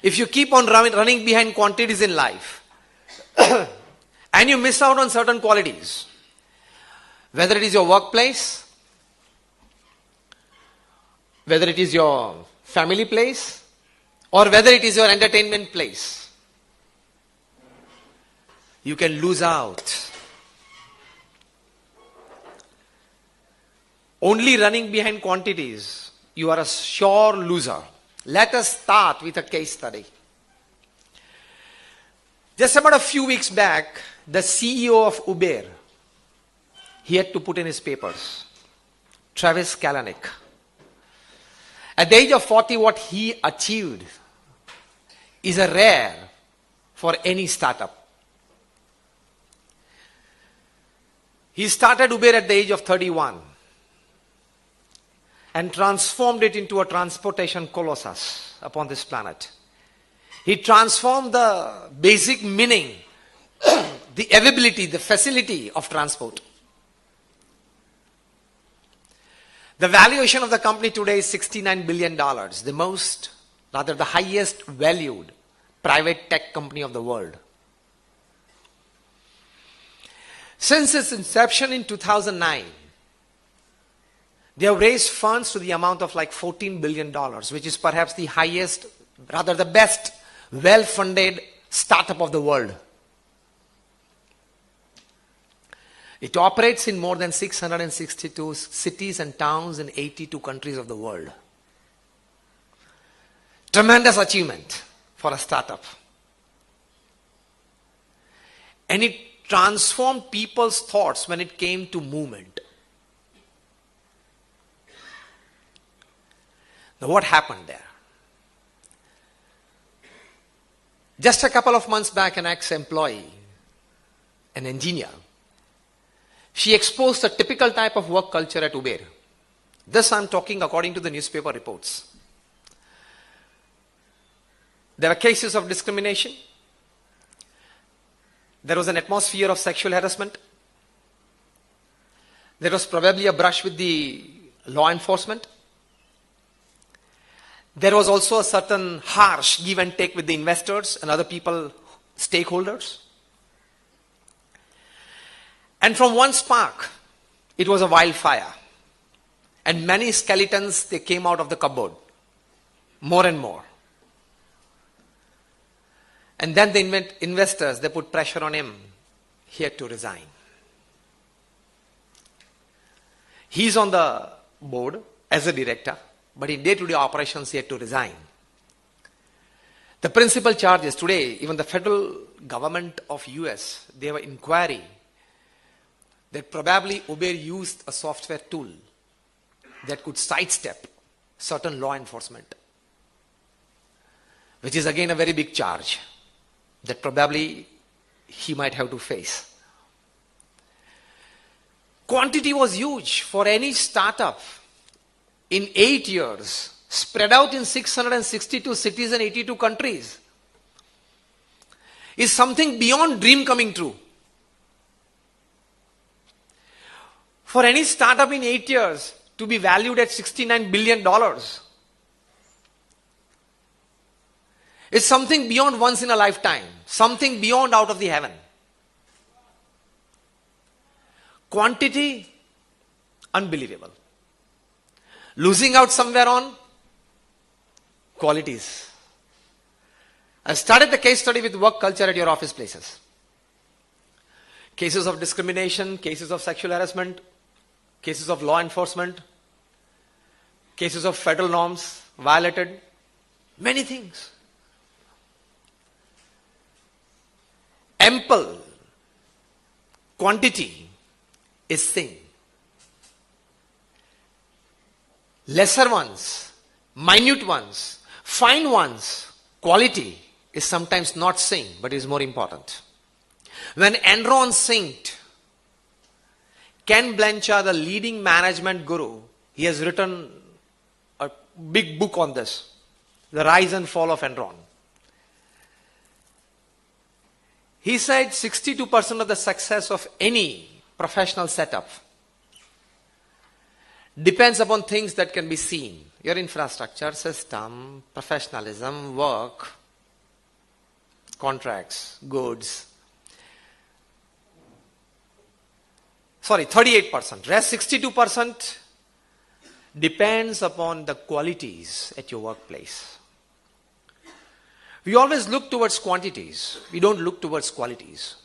If you keep on running behind quantities in life, and you miss out on certain qualities, whether it is your workplace, whether it is your family place, or whether it is your entertainment place, you can lose out. Only running behind quantities, you are a sure loser. Let us start with a case study. Just about a few weeks back, the CEO of Uber, he had to put in his papers, Travis Kalanick. At the age of 40, what he achieved is a rare for any startup. He started Uber at the age of 31 and transformed it into a transportation colossus upon this planet. He transformed the basic meaning, the availability, the facility of transport. The valuation of the company today is $69 billion, the highest valued private tech company of the world. Since its inception in 2009, they have raised funds to the amount of like $14 billion, which is perhaps the highest, the best, well-funded startup of the world. It operates in more than 662 cities and towns in 82 countries of the world. Tremendous achievement for a startup. And it transformed people's thoughts when it came to movement. Now, what happened there? Just a couple of months back, an ex-employee, an engineer, she exposed a typical type of work culture at Uber. This I'm talking according to the newspaper reports. There were cases of discrimination. There was an atmosphere of sexual harassment. There was probably a brush with the law enforcement. There was also a certain harsh give and take with the investors and other people, stakeholders. And from one spark, it was a wildfire. And many skeletons, they came out of the cupboard. More and more. And then the investors, they put pressure on him. He had to resign. He's on the board as a director, but in day-to-day operations, he had to resign. The principal charges today, even the federal government of US, they have an inquiry that probably Uber used a software tool that could sidestep certain law enforcement, which is again a very big charge that probably he might have to face. Quantity was huge for any startup. In 8 years, spread out in 662 cities and 82 countries, is something beyond dream coming true. For any startup in 8 years to be valued at $69 billion, it's something beyond once in a lifetime, something beyond out of the heaven. Quantity, unbelievable. Losing out somewhere on qualities. I started the case study with work culture at your office places. Cases of discrimination, cases of sexual harassment, cases of law enforcement, cases of federal norms violated, many things. Ample quantity is sin. Lesser ones, minute ones, fine ones, quality is sometimes not sin, but is more important. When Enron sinked, Ken Blanchard, the leading management guru, he has written a big book on this, The Rise and Fall of Enron. He said 62% of the success of any professional setup depends upon things that can be seen. Your infrastructure, system, professionalism, work, contracts, goods. Sorry, 38%. Rest 62% depends upon the qualities at your workplace. We always look towards quantities. We don't look towards qualities.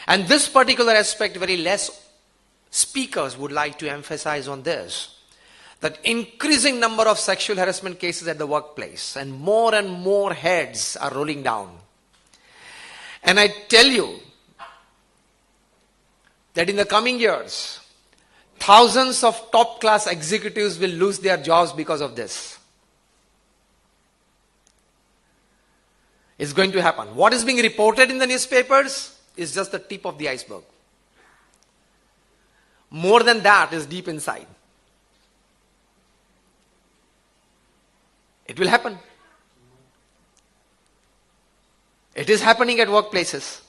And this particular aspect, very less speakers would like to emphasize on this. That increasing number of sexual harassment cases at the workplace and more heads are rolling down. And I tell you that in the coming years, thousands of top class executives will lose their jobs because of this. It's going to happen. What is being reported in the newspapers is just the tip of the iceberg. More than that is deep inside. It will happen. It is happening at workplaces.